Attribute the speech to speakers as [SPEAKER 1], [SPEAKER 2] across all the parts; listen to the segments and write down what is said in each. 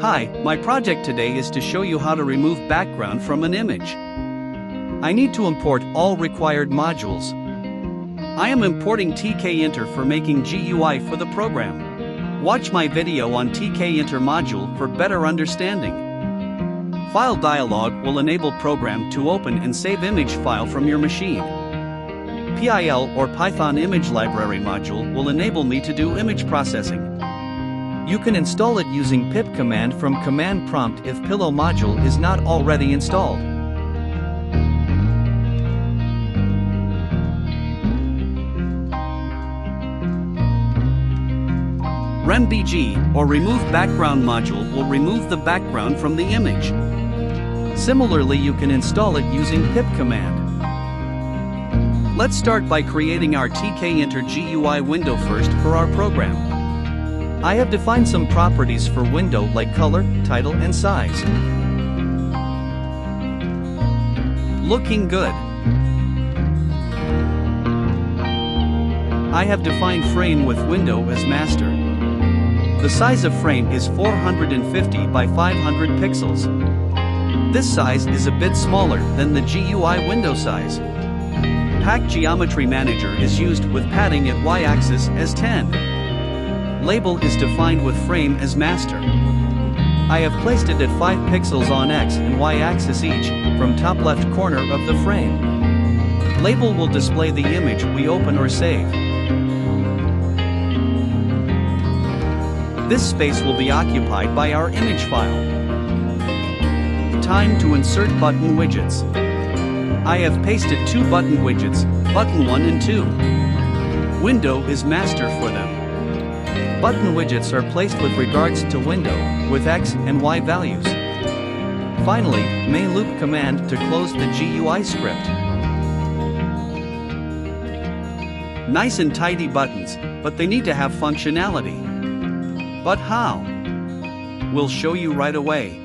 [SPEAKER 1] Hi, my project today is to show you how to remove background from an image. I need to import all required modules. I am importing Tkinter for making GUI for the program. Watch my video on Tkinter module for better understanding. File dialog will enable program to open and save image file from your machine. PIL or Python image library module will enable me to do image processing. You can install it using pip command from command prompt if pillow module is not already installed. RemBG or remove background module will remove the background from the image. Similarly, you can install it using pip command. Let's start by creating our Tkinter GUI window first for our program. I have defined some properties for window like color, title and size. Looking good. I have defined frame with window as master. The size of frame is 450 by 500 pixels. This size is a bit smaller than the GUI window size. Pack Geometry Manager is used with padding at y-axis as 10. Label is defined with frame as master. I have placed it at 5 pixels on x and y-axis each, from top left corner of the frame. Label will display the image we open or save. This space will be occupied by our image file. Time to insert button widgets. I have pasted 2 button widgets, button 1 and 2. Window is master for them. Button widgets are placed with regards to window, with X and Y values. Finally, main loop command to close the GUI script. Nice and tidy buttons, but they need to have functionality. But how? We'll show you right away.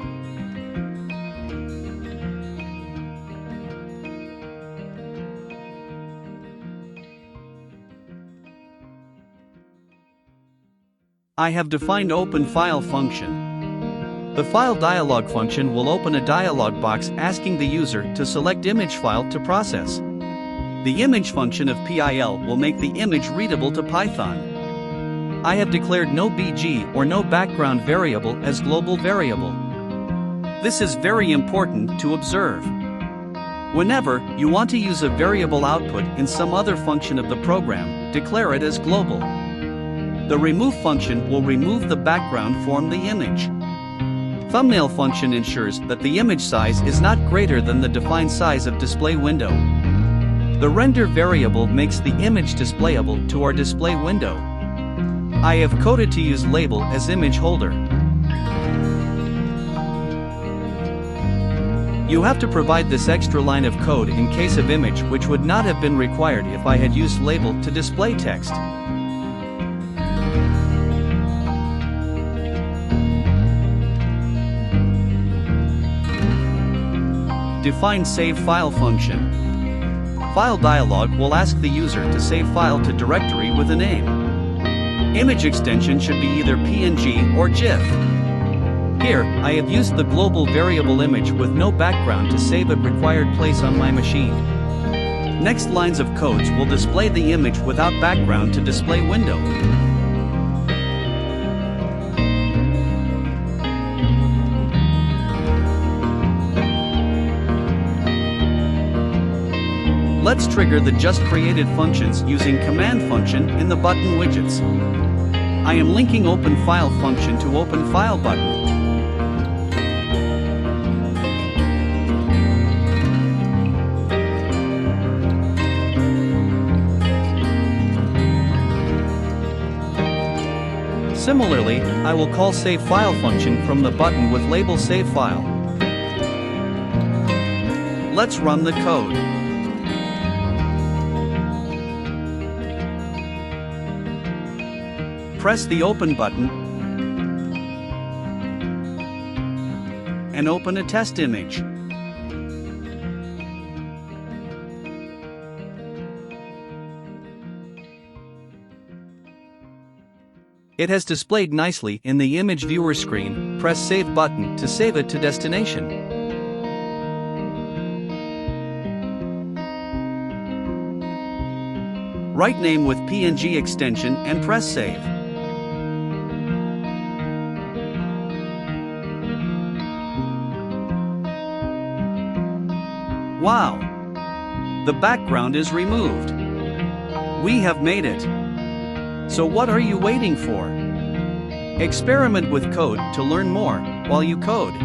[SPEAKER 1] I have defined Open File function. The File dialog function will open a dialog box asking the user to select image file to process. The image function of PIL will make the image readable to Python. I have declared no BG or no background variable as global variable. This is very important to observe. Whenever you want to use a variable output in some other function of the program, declare it as global. The remove function will remove the background from the image. Thumbnail function ensures that the image size is not greater than the defined size of display window. The render variable makes the image displayable to our display window. I have coded to use label as image holder. You have to provide this extra line of code in case of image, which would not have been required if I had used label to display text. Define Save File function. File dialog will ask the user to save file to directory with a name. Image extension should be either PNG or GIF. Here, I have used the global variable image with no background to save at required place on my machine. Next lines of codes will display the image without background to display window. Let's trigger the just created functions using command function in the button widgets. I am linking Open File function to Open File button. Similarly, I will call Save File function from the button with label Save File. Let's run the code. Press the Open button and open a test image. It has displayed nicely in the image viewer screen, press Save button to save it to destination. Write name with PNG extension and press Save. Wow! The background is removed. We have made it. So what are you waiting for? Experiment with code to learn more while you code.